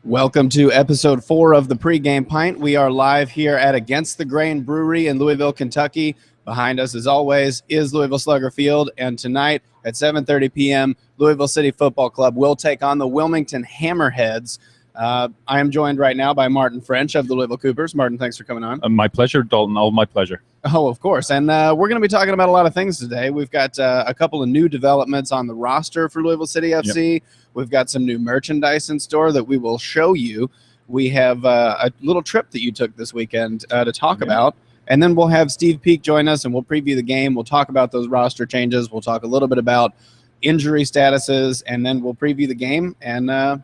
Welcome to episode 4 of the Pregame Pint. We are live here at Against the Grain Brewery in Louisville, Kentucky. Behind us, as always, is Louisville Slugger Field. And tonight at 7:30 p.m., Louisville City Football Club will take on the Wilmington Hammerheads. I am joined right now by Martin French of the Louisville Coopers. Martin, thanks for coming on. My pleasure, Dalton. All my pleasure. Oh, of course. And we're going to be talking about a lot of things today. We've got a couple of new developments on the roster for Louisville City FC. Yep. We've got some new merchandise in store that we will show you. We have a little trip that you took this weekend to talk about. And then we'll have Steve Peake join us, and we'll preview the game. We'll talk about those roster changes. We'll talk a little bit about injury statuses, and then we'll preview the game, and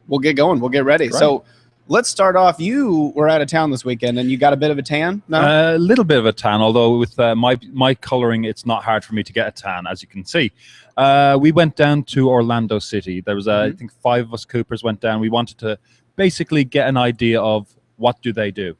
we'll get going. We'll get ready. Right. So let's start off. You were out of town this weekend, and you got a bit of a tan? No? A little bit of a tan, although with my coloring, it's not hard for me to get a tan, as you can see. We went down to Orlando City. There was, I think, 5 of us Coopers went down. We wanted to basically get an idea of what do they do.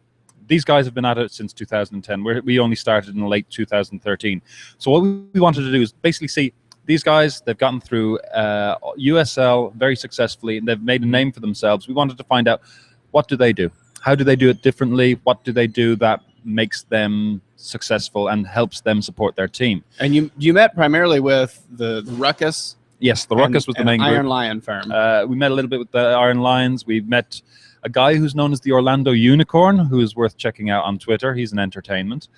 These guys have been at it since 2010. We only started in late 2013. So what we wanted to do is basically see these guys. They've gotten through USL very successfully, and they've made a name for themselves. We wanted to find out, what do they do? How do they do it differently? What do they do that makes them successful and helps them support their team? And you met primarily with the Ruckus? Yes, the Ruckus was the main group. Iron Lion firm. We met a little bit with the Iron Lions. We met a guy who's known as the Orlando Unicorn, who is worth checking out on Twitter. He's an entertainment.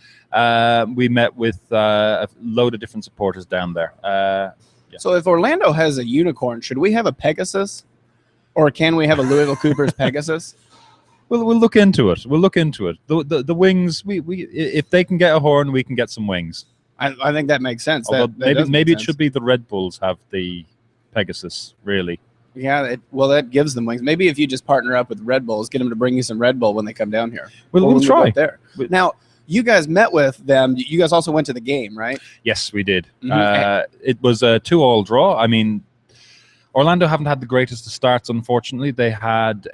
We met with a load of different supporters down there. Yeah. So if Orlando has a unicorn, should we have a Pegasus? Or can we have a Louisville Coopers Pegasus? We'll look into it. We'll look into it. The wings, we if they can get a horn, we can get some wings. I think that makes sense. Maybe it should be the Red Bulls have the Pegasus, really. Yeah, that gives them wings. Maybe if you just partner up with Red Bulls, get them to bring you some Red Bull when they come down here. We'll try. There. Now, you guys met with them. You guys also went to the game, right? Yes, we did. It was a 2-2 draw. I mean, Orlando haven't had the greatest of starts, unfortunately. They haven't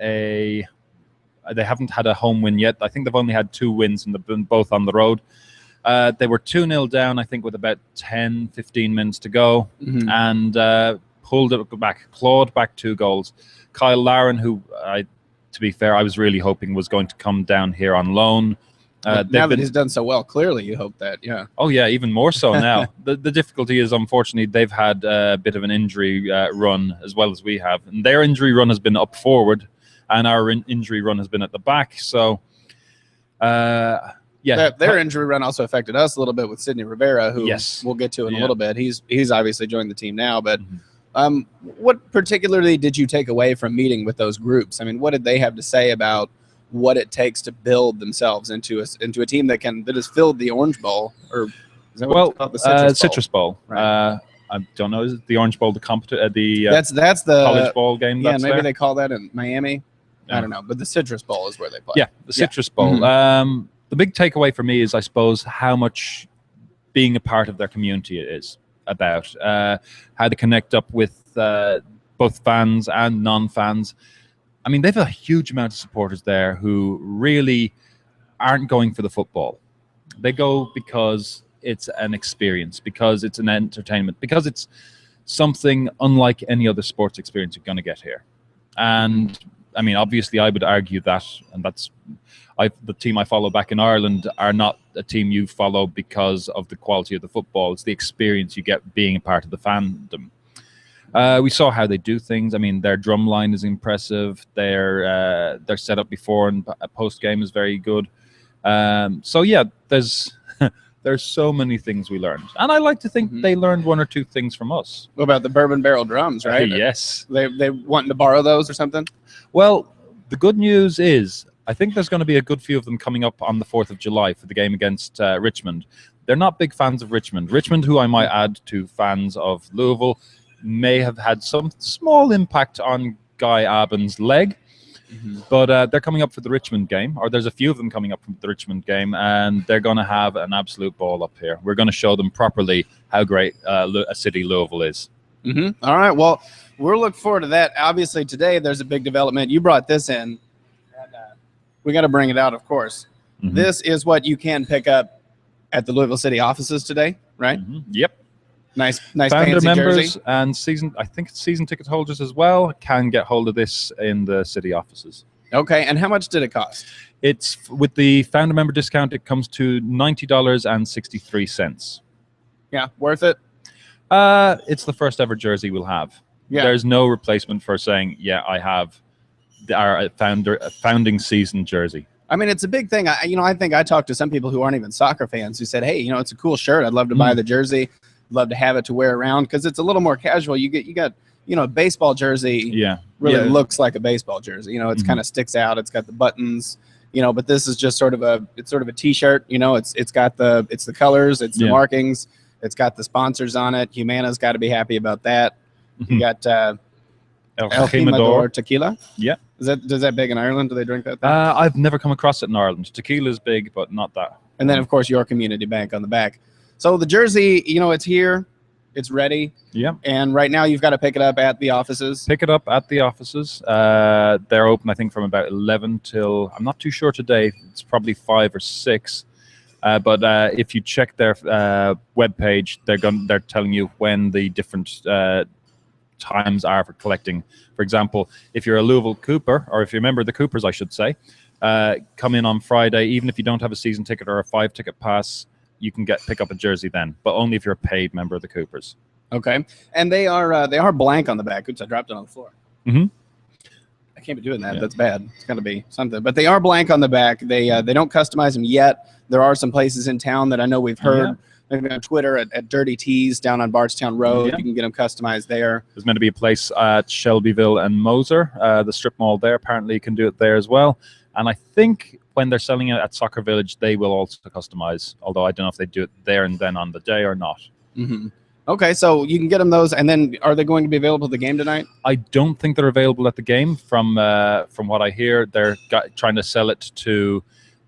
had a home win yet. I think they've only had 2 wins, and they've been both on the road. They were 2-0 down, I think, with about 10, 15 minutes to go, and pulled it back, clawed back 2 goals. Kyle Laren, who, to be fair, I was really hoping was going to come down here on loan. Now that he's done so well, clearly you hope that, yeah. Oh, yeah, even more so now. The difficulty is, unfortunately, they've had a bit of an injury run as well as we have. And their injury run has been up forward, and our injury run has been at the back. So, yeah. Their injury run also affected us a little bit with Sidney Rivera, who we'll get to in a little bit. He's obviously joined the team now, but what particularly did you take away from meeting with those groups? I mean, what did they have to say about what it takes to build themselves into a team that has filled the Orange Bowl, or is that what it's called? The Citrus Bowl. Right. I don't know. Is it the Orange Bowl that's the college bowl game? Yeah, maybe they call that in Miami. I don't know, but the Citrus Bowl is where they play. Yeah, the Citrus Bowl. The big takeaway for me is, I suppose, how much being a part of their community it is about, how to connect up with both fans and non-fans. I mean, they have a huge amount of supporters there who really aren't going for the football. They go because it's an experience, because it's an entertainment, because it's something unlike any other sports experience you're going to get here. And I mean, obviously, I would argue that, and that's the team I follow back in Ireland are not a team you follow because of the quality of the football. It's the experience you get being a part of the fandom. We saw how they do things. I mean, their drum line is impressive. Their setup before and post game is very good. So yeah, there's so many things we learned, and I like to think they learned 1 or 2 things from us. What about the bourbon barrel drums, right? Yes. They wanting to borrow those or something? Well, the good news is, I think there's going to be a good few of them coming up on the 4th of July for the game against Richmond. They're not big fans of Richmond. Richmond, who I might add to fans of Louisville, may have had some small impact on Guy Abben's leg. But they're coming up for the Richmond game, or there's a few of them coming up from the Richmond game, and they're going to have an absolute ball up here. We're going to show them properly how great a city Louisville is. All right, well, we'll look forward to that. Obviously, today there's a big development. You brought this in, and we got to bring it out, of course. This is what you can pick up at the Louisville City offices today, right? Yep. Nice Founder fancy members jersey. and season ticket holders as well can get hold of this in the city offices. Okay, and how much did it cost? It's with the founder member discount. It comes to $90.63. Yeah, worth it. It's the first ever jersey we'll have. Yeah. There's no replacement for saying, yeah, I have our founding season jersey. I mean, it's a big thing. I think I talked to some people who aren't even soccer fans who said, hey, it's a cool shirt. I'd love to buy the jersey. Love to have it to wear around because it's a little more casual. You got a baseball jersey really looks like a baseball jersey. It's kind of sticks out. It's got the buttons, but this is just sort of a t-shirt. It's got the colors, it's the markings, it's got the sponsors on it. Humana's got to be happy about that. You got El Jimador tequila. Yeah. Is that big in Ireland? Do they drink that thing? I've never come across it in Ireland. Tequila is big, but not that. And then, of course, your community bank on the back. So the jersey, it's here. It's ready. Yeah. And right now you've got to pick it up at the offices. Pick it up at the offices. They're open, I think, from about 11 till, I'm not too sure today. It's probably 5 or 6. But if you check their webpage, they're telling you when the different times are for collecting. For example, if you're a Louisville Cooper, or if you're a member of the Coopers, I should say, come in on Friday. Even if you don't have a season ticket or a 5-ticket pass, you can pick up a jersey then, but only if you're a paid member of the Coopers. Okay. And they are blank on the back. Oops, I dropped it on the floor. Mm-hmm. I can't be doing that. Yeah. That's bad. It's got to be something. But they are blank on the back. They don't customize them yet. There are some places in town that I know we've heard. Maybe on Twitter at Dirty Tees down on Bardstown Road. Yeah. You can get them customized there. There's meant to be a place at Shelbyville and Moser. The strip mall there apparently can do it there as well. And I think when they're selling it at Soccer Village, they will also customize, although I don't know if they do it there and then on the day or not. Mm-hmm. Okay, so you can get them those, and then are they going to be available at the game tonight? I don't think they're available at the game. From what I hear, they're trying to sell it to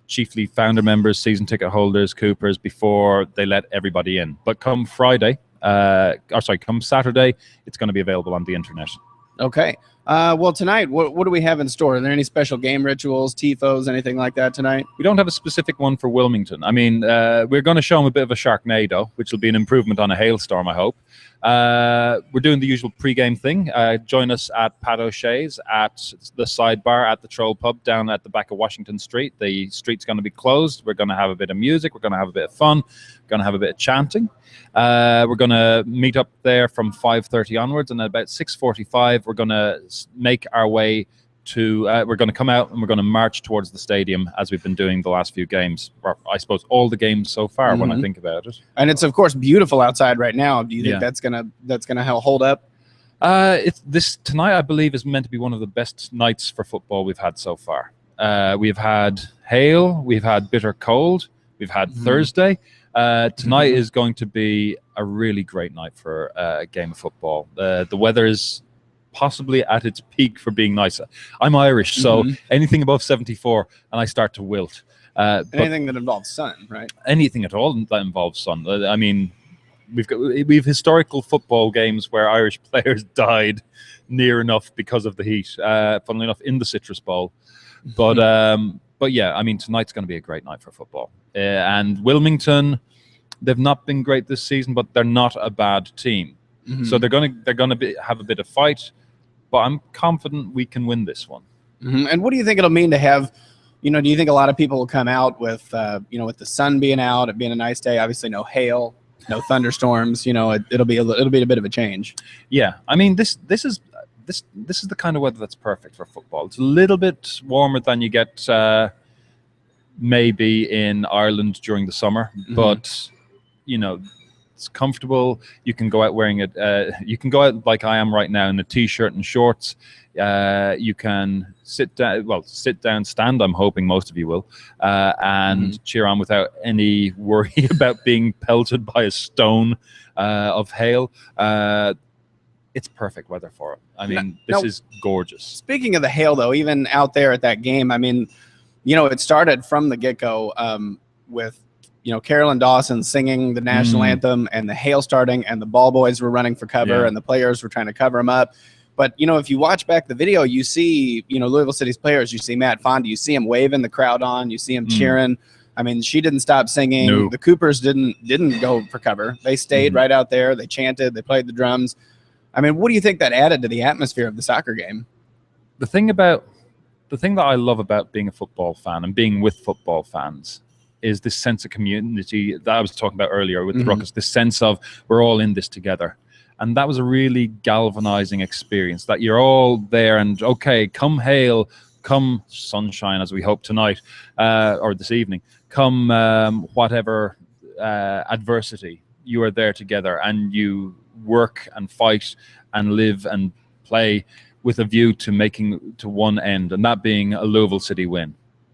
chiefly founder members, season ticket holders, Coopers, before they let everybody in. But come Saturday, it's going to be available on the internet. Okay. Well, tonight, what do we have in store? Are there any special game rituals, TIFOs, anything like that tonight? We don't have a specific one for Wilmington. I mean, we're going to show them a bit of a Sharknado, which will be an improvement on a hailstorm, I hope. We're doing the usual pregame thing. Join us at Pat O'Shea's at the sidebar at the Troll Pub down at the back of Washington Street. The street's going to be closed. We're going to have a bit of music. We're going to have a bit of fun. We're going to have a bit of chanting. We're going to meet up there from 5:30 onwards, and at about 6:45, we're going to make our way to. We're going to come out and we're going to march towards the stadium as we've been doing the last few games, or I suppose all the games so far. When I think about it, and it's of course beautiful outside right now. Do you think that's gonna hold up? This tonight, I believe, is meant to be one of the best nights for football we've had so far. We've had hail, we've had bitter cold, we've had Thursday. Tonight is going to be a really great night for a game of football. The weather is possibly at its peak for being nice. I'm Irish, so anything above 74 and I start to wilt. Anything that involves sun, right? Anything at all that involves sun. I mean, we've historical football games where Irish players died near enough because of the heat. Funnily enough, in the Citrus Bowl. But yeah, I mean, tonight's going to be a great night for football. And Wilmington, they've not been great this season, but they're not a bad team. So they're going to have a bit of fight, but I'm confident we can win this one. And what do you think it'll mean to have? Do you think a lot of people will come out with with the sun being out, it being a nice day? Obviously, no hail, no thunderstorms. It'll be a bit of a change. Yeah, I mean, this is the kind of weather that's perfect for football. It's a little bit warmer than you get maybe in Ireland during the summer, but it's comfortable. You can go out wearing it. You can go out like I am right now in a t-shirt and shorts. You can sit down, stand. I'm hoping most of you will, and cheer on without any worry about being pelted by a stone of hail. It's perfect weather for it. I mean, this is gorgeous. Speaking of the hail, though, even out there at that game, I mean, it started from the get-go with, Carolyn Dawson singing the national anthem and the hail starting and the ball boys were running for cover and the players were trying to cover them up. But, if you watch back the video, you see, Louisville City's players, you see Matt Fonda, you see him waving the crowd on, you see him cheering. I mean, she didn't stop singing. No. The Coopers didn't go for cover. They stayed right out there. They chanted. They played the drums. I mean, what do you think that added to the atmosphere of the soccer game? The thing that I love about being a football fan and being with football fans is this sense of community that I was talking about earlier with the Ruckus, this sense of we're all in this together. And that was a really galvanizing experience, that you're all there and, okay, come hail, come sunshine, as we hope tonight, or this evening, come whatever adversity, you are there together and you work and fight and live and play with a view to making to one end, and that being a Louisville City win.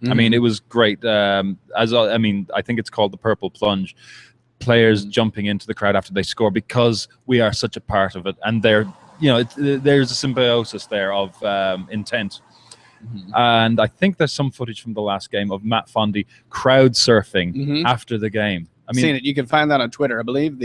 I mean, it was great. I think it's called the Purple Plunge. Players jumping into the crowd after they score because we are such a part of it, and there's a symbiosis there of intent. And I think there's some footage from the last game of Matt Fondy crowd surfing after the game. I mean, seen it. You can find that on Twitter. I believe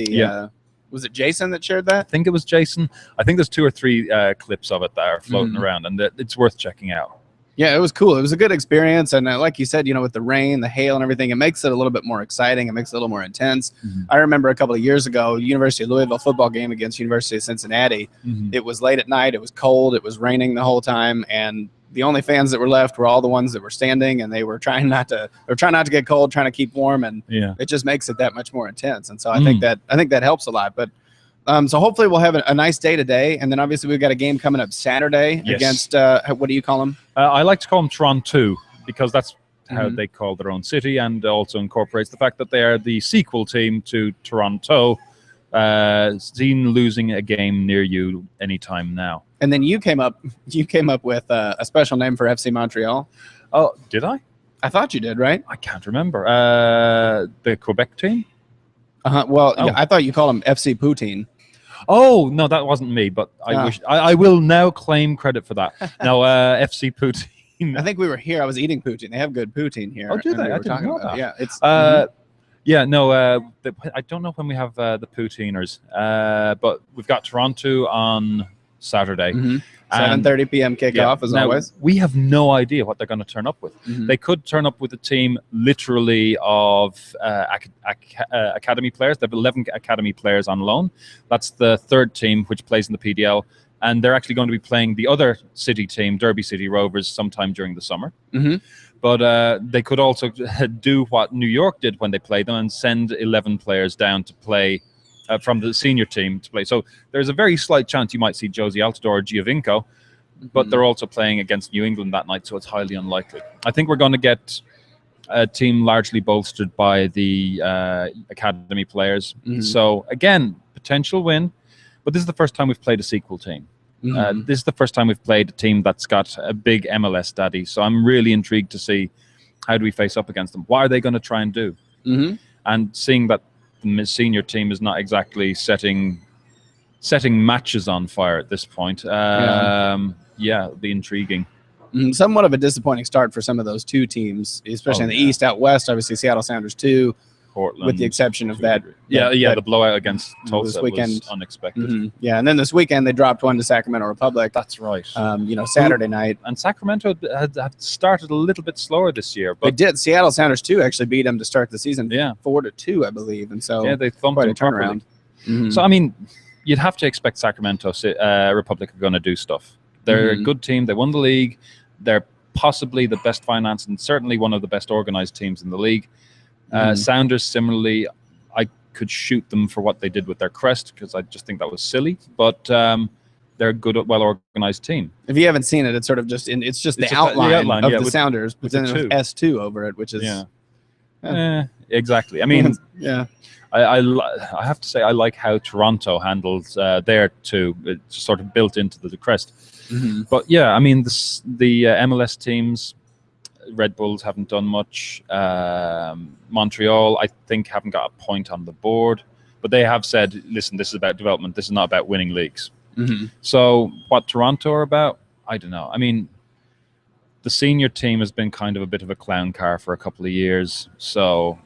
was it Jason that shared that? I think it was Jason. I think there's 2 or 3 clips of it that are floating around, and it's worth checking out. Yeah, it was cool. It was a good experience. And like you said, with the rain, the hail and everything, it makes it a little bit more exciting. It makes it a little more intense. I remember a couple of years ago, University of Louisville football game against University of Cincinnati. It was late at night. It was cold. It was raining the whole time. And the only fans that were left were all the ones that were standing, and they were trying not to get cold, trying to keep warm. And it just makes it that much more intense. And so I think that helps a lot. But so hopefully we'll have a nice day today, and then obviously we've got a game coming up Saturday against what do you call them? I like to call them Toronto because that's how they call their own city, and also incorporates the fact that they are the sequel team to Toronto. Seen losing a game near you anytime now. And then you came up with a special name for FC Montreal. Oh, did I? I thought you did, right? I can't remember. The Quebec team. Well, yeah, I thought you called them FC Poutine. Oh, no, that wasn't me, but I wish I will now claim credit for that. No, FC Poutine. I think we were here. I was eating poutine. They have good poutine here. Oh, do they? I didn't know that. Yeah, it's. Yeah, no, I don't know when we have the Poutiners, but we've got Toronto on Saturday. 7:30 p.m. kickoff, as always. We have no idea what they're going to turn up with. They could turn up with a team literally of academy players. They have 11 academy players on loan. That's the 3rd team, which plays in the PDL. And they're actually going to be playing the other city team, Derby City Rovers, sometime during the summer. But they could also do what New York did when they played them and send 11 players down to play from the senior team to play. So there's a very slight chance you might see Josie Altidore or Giovinco, but they're also playing against New England that night, so it's highly unlikely. I think we're going to get a team largely bolstered by the academy players. So again, potential win, but this is the first time we've played a sequel team. This is the first time we've played a team that's got a big MLS daddy. So I'm really intrigued to see how do we face up against them. What are they going to try and do? And seeing that the senior team is not exactly setting matches on fire at this point. It'll be intriguing. Somewhat of a disappointing start for some of those 2 teams, especially in the East. Out West, obviously Seattle Sounders 2. Portland, with the exception of that. The blowout against Tulsa this weekend was unexpected. Yeah, and then this weekend they dropped one to Sacramento Republic. That's right. Saturday night. And Sacramento had started a little bit slower this year. But they did. Seattle Sounders 2 actually beat them to start the season 4-2, I believe. And so they thumped quite a them turnaround. So, I mean, you'd have to expect Sacramento Republic are going to do stuff. They're a good team. They won the league. They're possibly the best financed and certainly one of the best organized teams in the league. Sounders, similarly, I could shoot them for what they did with their crest because I just think that was silly. But they're a good, well-organized team. If you haven't seen it, it's sort of just the outline of the Sounders, but then with S2 over it, which is exactly. I mean, I have to say I like how Toronto handles their 2. It's sort of built into the crest. But yeah, I mean, the MLS teams. Red Bulls haven't done much. Montreal, I think, haven't got a point on the board. But they have said, listen, this is about development. This is not about winning leagues. So what Toronto are about, I don't know. I mean, the senior team has been kind of a bit of a clown car for a couple of years. So,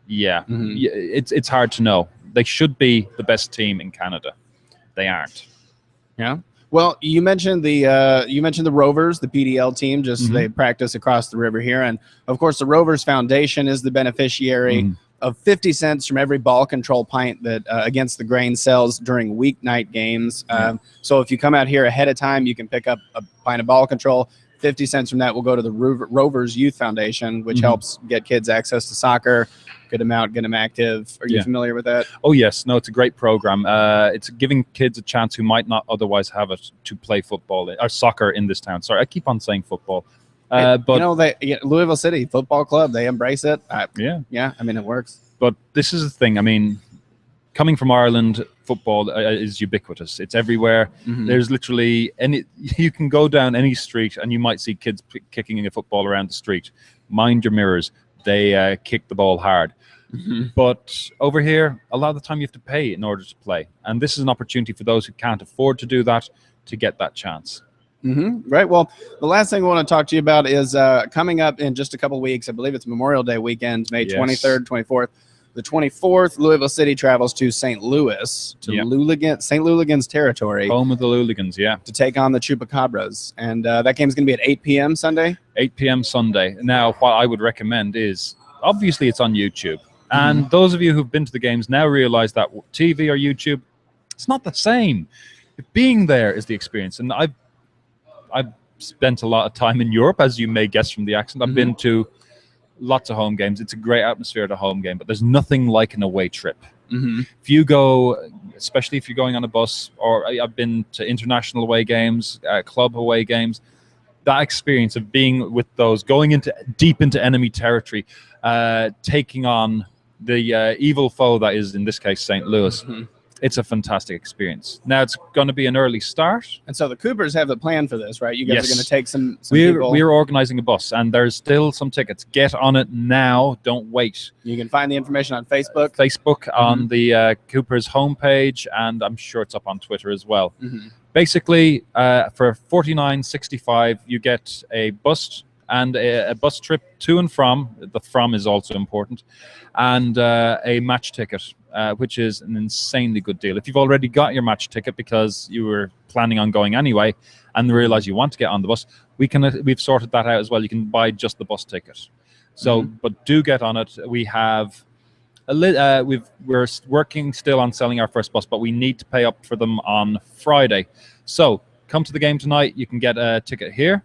it's hard to know. They should be the best team in Canada. They aren't. Yeah. Well, you mentioned the Rovers, the PDL team. Just they practice across the river here, and of course, the Rovers Foundation is the beneficiary of 50 cents from every ball control pint that Against the Grain sells during weeknight games. So if you come out here ahead of time, you can pick up a pint of ball control. 50 cents from that will go to the Rovers Youth Foundation, which helps get kids access to soccer, get them out, get them active. Are you familiar with that? Oh, yes. No, it's a great program. It's giving kids a chance who might not otherwise have it to play football or soccer in this town. Sorry, I keep on saying football. But Louisville City Football Club, they embrace it. Yeah. I mean, it works. But this is the thing. I mean, coming from Ireland, football is ubiquitous. It's everywhere. There's literally you can go down any street and you might see kids kicking a football around the street. Mind your mirrors. They kick the ball hard. But over here, a lot of the time you have to pay in order to play. And this is an opportunity for those who can't afford to do that to get that chance. Right. Well, the last thing I want to talk to you about is coming up in just a couple weeks. I believe it's Memorial Day weekend, May 23rd, 24th. The 24th, Louisville City travels to St. Louis, to St. Louligans territory. Home of the Louligans, to take on the Chupacabras. And that game's going to be at 8 p.m. Sunday? 8 p.m. Sunday. Now, what I would recommend is, obviously it's on YouTube. And those of you who've been to the games now realize that TV or YouTube, it's not the same. Being there is the experience. And I've spent a lot of time in Europe, as you may guess from the accent. I've been to lots of home games. It's a great atmosphere at a home game, but there's nothing like an away trip. If you go, especially if you're going on a bus, or I've been to international away games, club away games, that experience of being with those, going deep into enemy territory, taking on the evil foe that is, in this case, St. Louis. It's a fantastic experience. Now, it's going to be an early start. And so the Coopers have the plan for this, right? You guys are going to take some people. We're organizing a bus, and there's still some tickets. Get on it now. Don't wait. You can find the information on Facebook. On the Coopers homepage, and I'm sure it's up on Twitter as well. Basically, for $49.65, you get a bus and a bus trip to and from. The from is also important. And a match ticket. Which is an insanely good deal. If you've already got your match ticket because you were planning on going anyway and realize you want to get on the bus, we've sorted that out as well. You can buy just the bus ticket. So, but do get on it. We have we're working still on selling our first bus, but we need to pay up for them on Friday. So come to the game tonight. You can get a ticket here.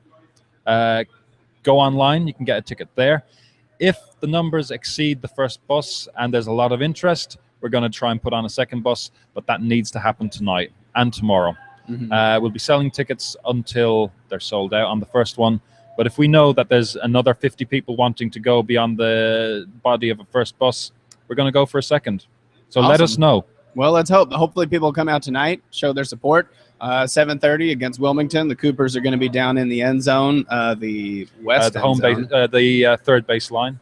Go online. You can get a ticket there. If the numbers exceed the first bus and there's a lot of interest, we're going to try and put on a second bus, but that needs to happen tonight and tomorrow. We'll be selling tickets until they're sold out on the first one. But if we know that there's another 50 people wanting to go beyond the body of a first bus, we're going to go for a second. So let us know. Well, let's hope. Hopefully people come out tonight, show their support. 7:30 against Wilmington. The Coopers are going to be down in the end zone, the west the home base, the third baseline.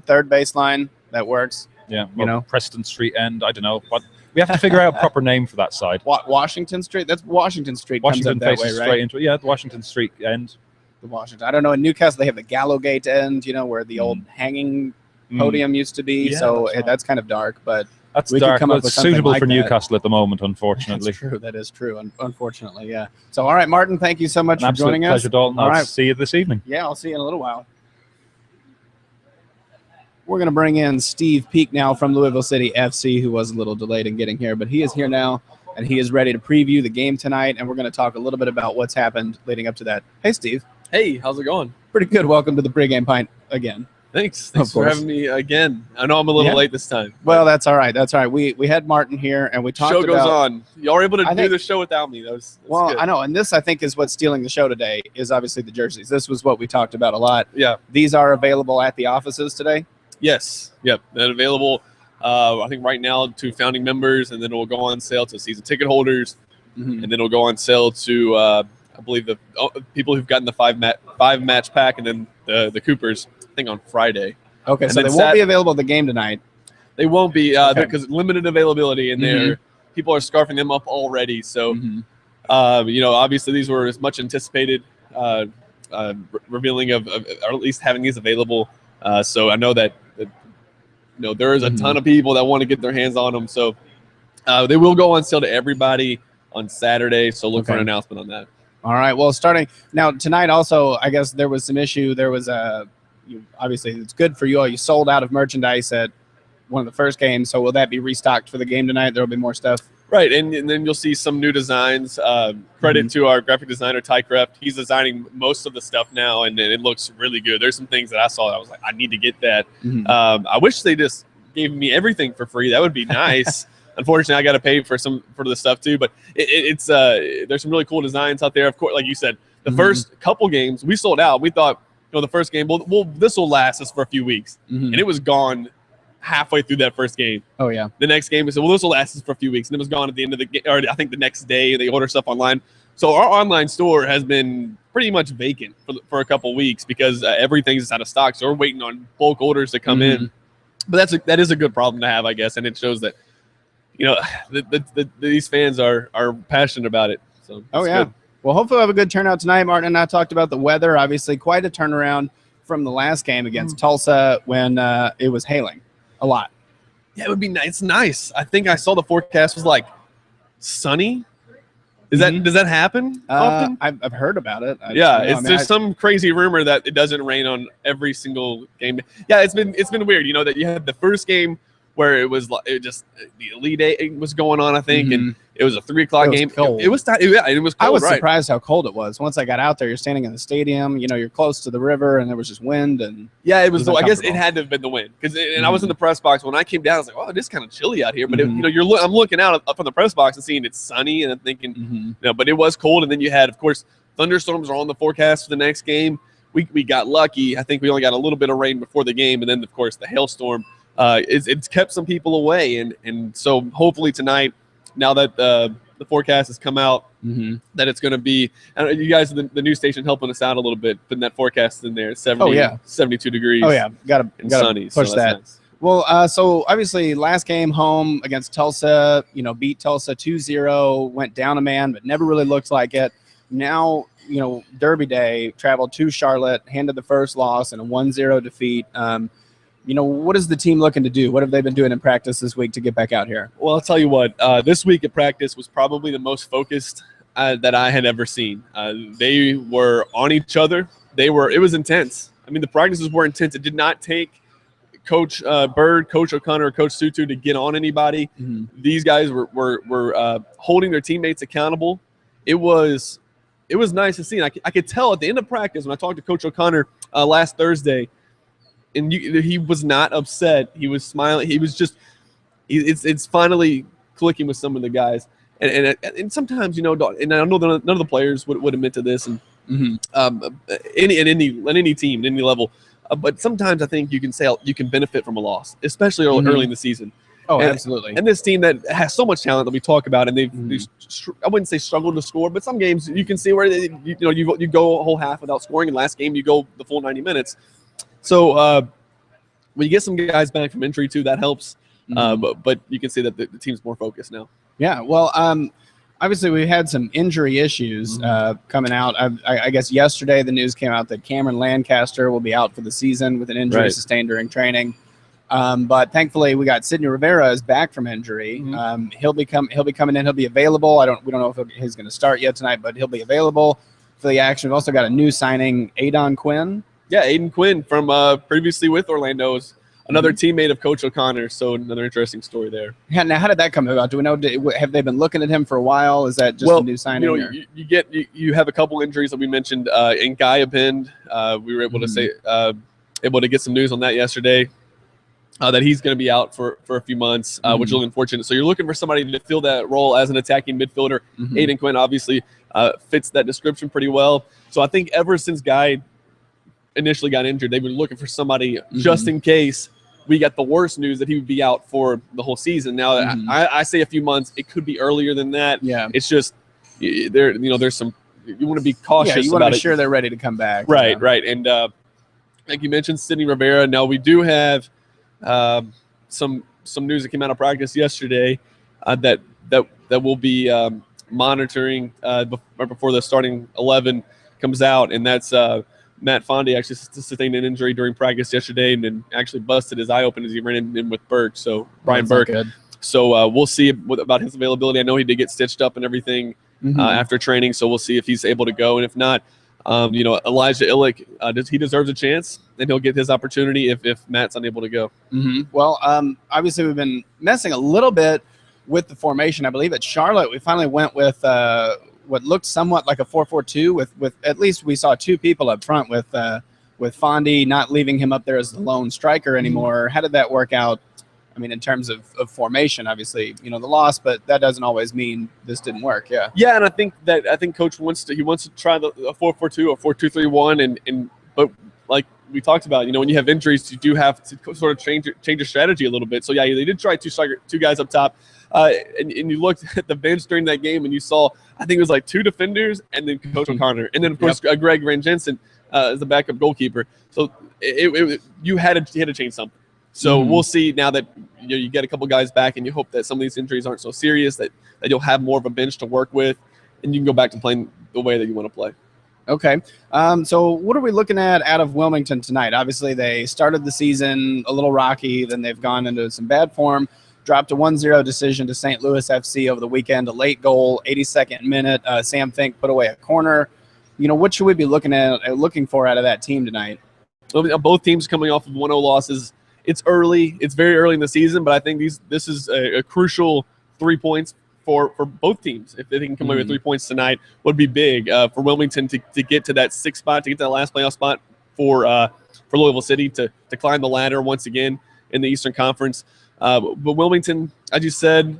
Third baseline. That works. Yeah, Preston Street end. I don't know, but we have to figure out a proper name for that side. Washington Street. That's Washington Street. Washington comes up that way, straight right? into the Washington Street end. The Washington. I don't know. In Newcastle, they have the Gallowgate end. Where the old hanging podium used to be. Yeah, so that's kind of dark, but that's we dark. Could come up it's with something suitable like for that. Newcastle at the moment, unfortunately. That's true. That is true. Unfortunately, yeah. So, all right, Martin. Thank you so much for joining us. Pleasure, Dalton. I'll see you this evening. Yeah, I'll see you in a little while. We're going to bring in Steve Peake now from Louisville City FC, who was a little delayed in getting here, but he is here now, and he is ready to preview the game tonight, and we're going to talk a little bit about what's happened leading up to that. Hey, Steve. Hey, how's it going? Pretty good. Welcome to the Pregame Pint again. Thanks for having me again. I know I'm a little late this time. Well, that's all right. That's all right. We had Martin here, and we talked about... Show goes on. Y'all were able to do the show without me. That's good. I know, and this, I think, is what's stealing the show today, is obviously the jerseys. This was what we talked about a lot. Yeah. These are available at the offices today? Yes. Yep. They're available, I think, right now to founding members, and then it will go on sale to season ticket holders, and then it'll go on sale to, I believe, the people who've gotten the five match pack, and then the Coopers, I think, on Friday. Okay, and so they won't be available at the game tonight. They won't be because limited availability, and people are scarfing them up already. So, obviously these were as much anticipated revealing of or at least having these available. So I know that there is a ton of people that want to get their hands on them. So they will go on sale to everybody on Saturday. So look for an announcement on that. All right. Well, starting now tonight, also, I guess there was some issue. There was obviously it's good for you all. You sold out of merchandise at one of the first games. So will that be restocked for the game tonight? There will be more stuff. Right, and then you'll see some new designs. Credit to our graphic designer, Ty Kreft. He's designing most of the stuff now, and it looks really good. There's some things that I saw that I was like, I need to get that. I wish they just gave me everything for free. That would be nice. Unfortunately, I got to pay for the stuff too. But it's there's some really cool designs out there. Of course, like you said, the first couple games we sold out. We thought, the first game, well, this will last us for a few weeks, and it was gone halfway through that first game. Oh yeah. The next game, we said, well, this will last us for a few weeks, and it was gone at the end of the game, or I think the next day they order stuff online. So our online store has been pretty much vacant for a couple weeks because everything's out of stock. So we're waiting on bulk orders to come in. But that is a good problem to have, I guess, and it shows that these fans are passionate about it. So good. Well, hopefully we'll have a good turnout tonight. Martin and I talked about the weather. Obviously, quite a turnaround from the last game against Tulsa when it was hailing a lot. Yeah, it would be nice. It's nice. I think I saw the forecast was like sunny. Does that happen often? I've heard about it. There's some crazy rumor that it doesn't rain on every single game. Yeah, it's been weird. That you had the first game where it was the Elite Eight was going on, I think, and it was a 3 o'clock game. Cold. It was cold. I was surprised how cold it was. Once I got out there, you're standing in the stadium. You're close to the river, and there was just wind and it was. I guess it had to have been the wind because I was in the press box when I came down. I was like, "Oh, it's kind of chilly out here." But I'm looking out up from the press box and seeing it's sunny, and I'm thinking, but it was cold. And then you had, of course, thunderstorms are on the forecast for the next game. We got lucky. I think we only got a little bit of rain before the game, and then of course the hailstorm. It's kept some people away, and so hopefully tonight, now that the forecast has come out, that it's going to be. And you guys, the news station, helping us out a little bit, putting that forecast in there. 72 degrees. Oh yeah, gotta sunny. Push that. Nice. Well, so obviously last game home against Tulsa, beat Tulsa 2-0, went down a man, but never really looked like it. Now, Derby Day, traveled to Charlotte, handed the first loss and a 1-0 defeat. What is the team looking to do? What have they been doing in practice this week to get back out here? Well, I'll tell you what. This week at practice was probably the most focused that I had ever seen. They were on each other. It was intense. I mean, the practices were intense. It did not take Coach Bird, Coach O'Connor, or Coach Sutu to get on anybody. These guys were holding their teammates accountable. It was nice to see. And I could tell at the end of practice when I talked to Coach O'Connor last Thursday. And he was not upset. He was smiling. He was just it's finally clicking with some of the guys. And sometimes, and I know that none of the players would admit to this, and any team, any level. But sometimes I think you can say you can benefit from a loss, especially early in the season. Oh, absolutely. And this team that has so much talent that we talk about, and they I wouldn't say struggled to score, but some games you can see where you go a whole half without scoring, and last game you go the full 90 minutes. So when you get some guys back from injury too, that helps. But you can see that the team's more focused now. Yeah, well, obviously we had some injury issues coming out. I guess yesterday the news came out that Cameron Lancaster will be out for the season with an injury sustained during training. But thankfully we got Sidney Rivera is back from injury. He'll be coming in. He'll be available. We don't know if he's going to start yet tonight, but he'll be available for the action. We've also got a new signing, Adon Quinn. Yeah, Aiden Quinn from previously with Orlando is another teammate of Coach O'Connor. So another interesting story there. Yeah, now, how did that come about? Do we know? Have they been looking at him for a while? Is that just a new signing? You have a couple injuries that we mentioned. In Guy Abend, we were able to able to get some news on that yesterday. That he's going to be out for a few months, which is really unfortunate. So you're looking for somebody to fill that role as an attacking midfielder. Aiden Quinn obviously fits that description pretty well. So I think ever since Guy initially got injured, they've been looking for somebody just in case we got the worst news that he would be out for the whole season. Now I say a few months, it could be earlier than that. Yeah, it's just there's some, you want to be cautious. Yeah, you want to be sure they're ready to come back. Right. And like you mentioned, Sidney Rivera. Now we do have some news that came out of practice yesterday that we'll be monitoring before the starting 11 comes out, and that's Matt Fondy actually sustained an injury during practice yesterday and actually busted his eye open as he ran in with Burke. So Brian Burke. So we'll see about his availability. I know he did get stitched up and everything after training, so we'll see if he's able to go. And if not, Elijah Illick, he deserves a chance, and he'll get his opportunity if Matt's unable to go. Well, obviously we've been messing a little bit with the formation. I believe at Charlotte we finally went with what looked somewhat like a 4-4-2 with at least we saw two people up front with Fondy, not leaving him up there as the lone striker anymore. How did that work out? I mean, in terms of formation, obviously, the loss, but that doesn't always mean this didn't work. Yeah. Yeah, and I think Coach wants to try a 4-4-2 or 4-2-3-1, but like we talked about, when you have injuries, you do have to sort of change your strategy a little bit. So yeah, they did try two guys up top, and you looked at the bench during that game, and you saw I think it was like two defenders, and then Coach O'Connor, and then of course Greg Van Jensen as the backup goalkeeper. So you had to change something. So we'll see now that you get a couple guys back, and you hope that some of these injuries aren't so serious that you'll have more of a bench to work with, and you can go back to playing the way that you want to play. Okay. So what are we looking at out of Wilmington tonight? Obviously, they started the season a little rocky, then they've gone into some bad form, dropped a 1-0 decision to St. Louis FC over the weekend, a late goal, 82nd minute. Sam Fink put away a corner. What should we be looking for out of that team tonight? Well, both teams coming off of 1-0 losses. It's early. It's very early in the season, but I think this is a crucial 3 points for both teams. If they can come away with 3 points tonight, would be big for Wilmington to get to that sixth spot, to get to that last playoff spot for Louisville City to climb the ladder once again in the Eastern Conference. But Wilmington, as you said,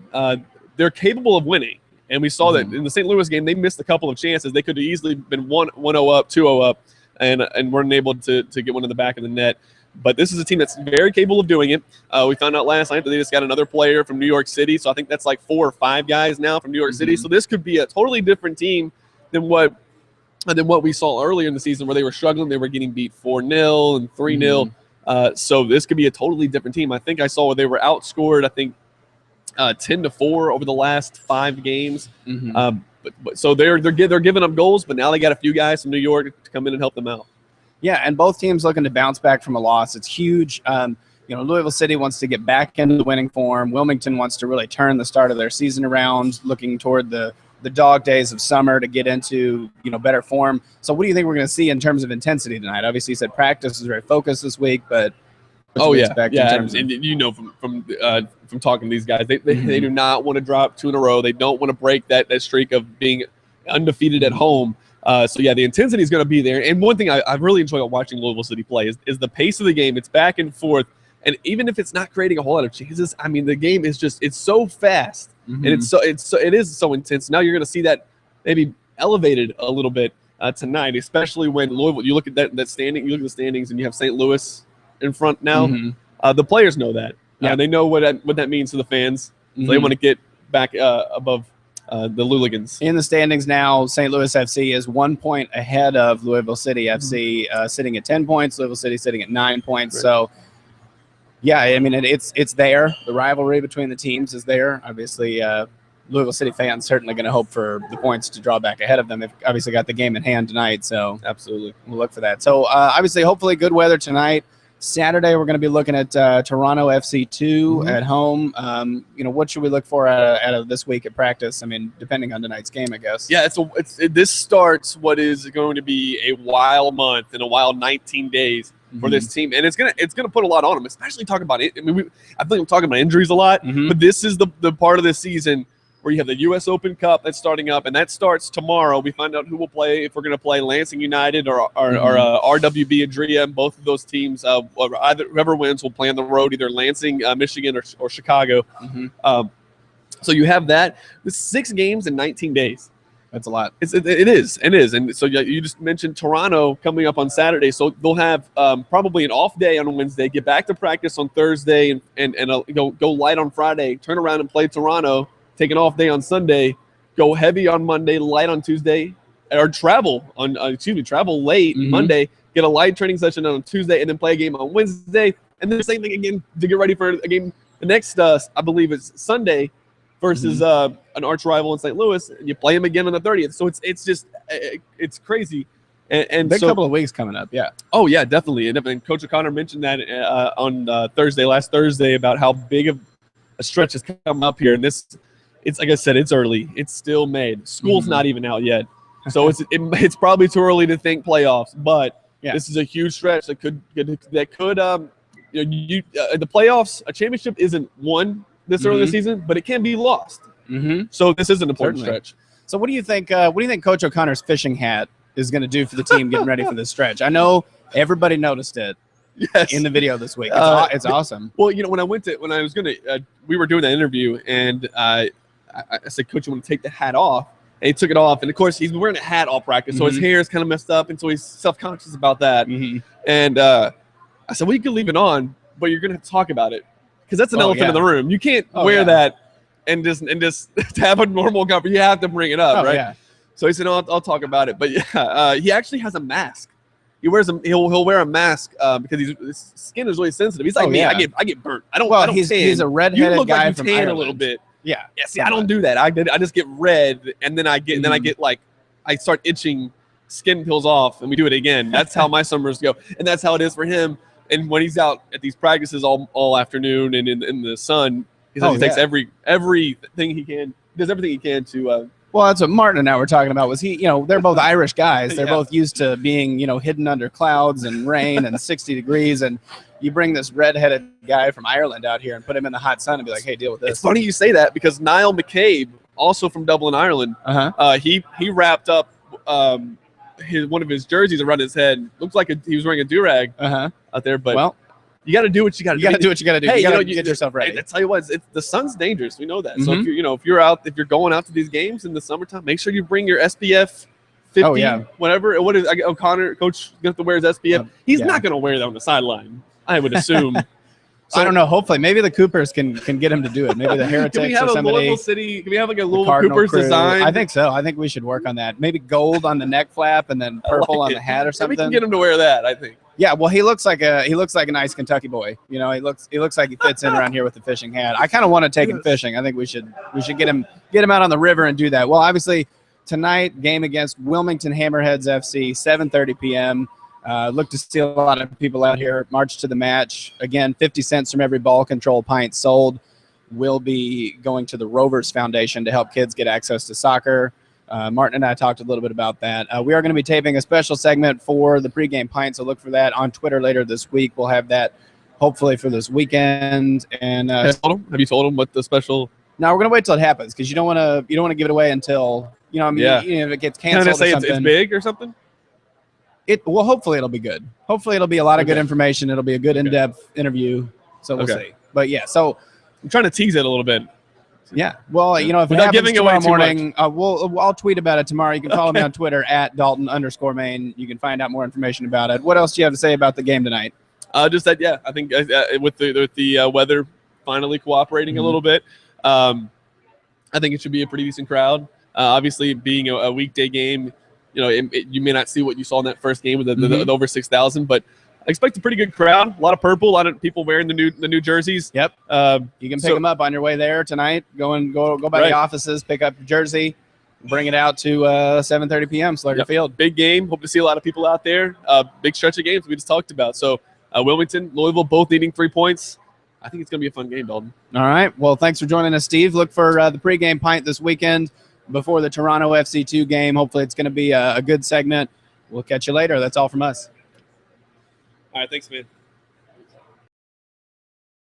they're capable of winning. And we saw that in the St. Louis game, they missed a couple of chances. They could have easily been 1-0 up, 2-0 up, and weren't able to get one in the back of the net. But this is a team that's very capable of doing it. We found out last night that they just got another player from New York City. So I think that's like 4 or 5 guys now from New York City. So this could be a totally different team than what we saw earlier in the season, where they were struggling. They were getting beat 4-0 and 3-0. So this could be a totally different team. I think I saw where they were outscored, 10-4 over the last 5 games. So they're giving up goals, but now they got a few guys from New York to come in and help them out. Yeah, and both teams looking to bounce back from a loss. It's huge. Louisville City wants to get back into the winning form. Wilmington wants to really turn the start of their season around, looking toward the dog days of summer to get into better form. So what do you think we're going to see in terms of intensity tonight? Obviously, you said practice is very focused this week, but from talking to these guys, they do not want to drop 2 in a row. They don't want to break that streak of being undefeated at home. The intensity is going to be there. And one thing I really enjoy watching Louisville City play is the pace of the game. It's back and forth. And even if it's not creating a whole lot of chances, I mean, the game is it's so fast and it is so intense. Now you're going to see that maybe elevated a little bit tonight, especially when Louisville, you look at that standing, you look at the standings and you have St. Louis in front now. The players know that. They know what that means to the fans. So they want to get back above the Luligans. In the standings now, St. Louis FC is 1 point ahead of Louisville City FC, sitting at 10 points. Louisville City sitting at 9 points. Right. So, yeah, I mean, it's there. The rivalry between the teams is there. Obviously, Louisville City fans certainly going to hope for the points to draw back ahead of them. They've obviously got the game in hand tonight, so absolutely, we'll look for that. So, obviously, hopefully good weather tonight. Saturday, we're going to be looking at Toronto FC 2 at home. What should we look for out of this week at practice? I mean, depending on tonight's game, I guess. Yeah, this starts what is going to be a wild month and a wild 19 days for this team, and it's gonna put a lot on them. Especially talking about it. I mean, I think we're talking about injuries a lot, but this is the part of the season where you have the U.S. Open Cup that's starting up, and that starts tomorrow. We find out who will play, if we're going to play Lansing United or RWB Adria. And both of those teams, whoever wins, will play on the road, either Lansing, Michigan, or Chicago. So you have that. This 6 games in 19 days. That's a lot. It is. And so you just mentioned Toronto coming up on Saturday. So they'll have probably an off day on Wednesday, get back to practice on Thursday, and go light on Friday, turn around and play Toronto, take an off day on Sunday, go heavy on Monday, light on Tuesday, or travel late Monday, get a light training session on Tuesday, and then play a game on Wednesday, and then the same thing again to get ready for a game the next, I believe it's Sunday, versus an arch rival in St. Louis, and you play them again on the 30th. So it's crazy. And big couple of weeks coming up, yeah. Oh, yeah, definitely. And Coach O'Connor mentioned that on last Thursday, about how big of a stretch is coming up here, and it's like I said, it's early. It's still May. School's not even out yet, so it's probably too early to think playoffs. But this is a huge stretch that could the playoffs. A championship isn't won this early in the season, but it can be lost. So this is an important stretch. So what do you think? What do you think Coach O'Connor's fishing hat is going to do for the team getting ready for this stretch? I know everybody noticed it. Yes. In the video this week. It's awesome. Well, when I was going to, we were doing that interview, and I said, Coach, you want to take the hat off? And he took it off. And, of course, he's been wearing a hat all practice, so his hair is kind of messed up, and so he's self-conscious about that. And I said, well, you can leave it on, but you're going to have to talk about it because that's an elephant in the room. You can't wear that and just have a normal conversation. You have to bring it up, right? Yeah. So he said, no, I'll talk about it. But, he actually has a mask. He'll wear a mask because his skin is really sensitive. He's like me. I get burnt. I don't tan. He's a redheaded guy like from tan Ireland. A little bit. Yeah. See, I don't do that. I just get red, and then I get like I start itching. Skin peels off, and we do it again. That's how my summers go, and that's how it is for him. And when he's out at these practices all afternoon and in the sun, he says he takes everything he can, does everything he can to. Well, that's what Martin and I were talking about. Was they're both Irish guys. They're both used to being, hidden under clouds and rain and 60 degrees. And you bring this redheaded guy from Ireland out here and put him in the hot sun and be like, hey, deal with this. It's funny you say that because Niall McCabe, also from Dublin, Ireland, he wrapped up one of his jerseys around his head. Looks like he was wearing a do-rag out there. But you got to do what you got to do. You got to do what you got to do. Hey, you got to get yourself ready. I tell you what, the sun's dangerous. We know that. So if you're going out to these games in the summertime, make sure you bring your SPF 50, whatever. What is O'Connor? Coach going to have to wear his SPF. He's not going to wear that on the sideline, I would assume. So I don't know. Hopefully, maybe the Coopers can get him to do it. Maybe the Heretics can we have or somebody. Can we have like a Louisville Coopers design? I think so. I think we should work on that. Maybe gold on the neck flap and then purple on the hat or something. We can get him to wear that, I think. Yeah, well, he looks like a nice Kentucky boy. He looks like he fits in around here with the fishing hat. I kind of want to take him fishing. I think we should get him out on the river and do that. Well, obviously tonight game against Wilmington Hammerheads FC, 7:30 p.m. Look to see a lot of people out here march to the match. Again, 50 cents from every ball control pint sold will be going to the Rovers Foundation to help kids get access to soccer. Martin and I talked a little bit about that. We are going to be taping a special segment for the pregame pint, so look for that on Twitter later this week. We'll have that hopefully for this weekend. And have you told them what the special? No, we're going to wait till it happens because you don't want to give it away until if it gets canceled. Can I say or something. It's big or something? Well, hopefully it'll be good. Hopefully it'll be a lot of good information. It'll be a good in-depth interview. So we'll see. But yeah, so I'm trying to tease it a little bit. Yeah. Well, if it happens tomorrow morning, I'll tweet about it tomorrow. You can follow me on Twitter at Dalton_Main. You can find out more information about it. What else do you have to say about the game tonight? Just that, I think with the weather finally cooperating a little bit, I think it should be a pretty decent crowd. Obviously, being a weekday game, you may not see what you saw in that first game with the over 6,000, but I expect a pretty good crowd. A lot of purple, a lot of people wearing the new jerseys. Yep. You can pick them up on your way there tonight. Go by the offices, pick up your jersey, bring it out to 7:30 p.m. Slugger Field. Big game. Hope to see a lot of people out there. Big stretch of games we just talked about. So Wilmington, Louisville, both needing 3 points. I think it's going to be a fun game, Dalton. All right. Well, thanks for joining us, Steve. Look for the pregame pint this weekend before the Toronto FC2 game. Hopefully it's going to be a good segment. We'll catch you later. That's all from us. All right. Thanks, man.